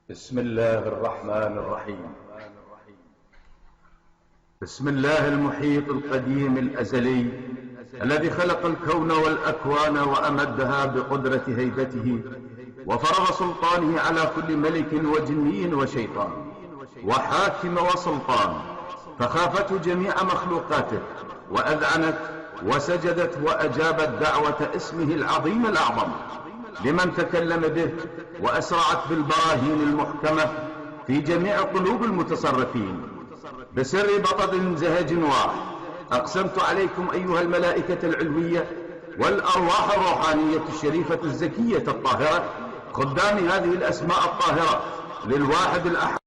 بسم الله الرحمن الرحيم. بسم الله المحيط القديم الأزلي الذي خلق الكون والأكوان وأمدها بقدرة هيبته وفرض سلطانه على كل ملك وجني وشيطان وحاكم وسلطان، فخافته جميع مخلوقاته وأذعنت وسجدت وأجابت دعوة اسمه العظيم الأعظم لمن تكلم به، وأسرعت بالبراهين المحكمة في جميع قلوب المتصرفين بسر بطد زهج واح. أقسمت عليكم أيها الملائكة العلوية والأرواح الروحانية الشريفة الزكية الطاهرة خدام هذه الأسماء الطاهرة للواحد الأحد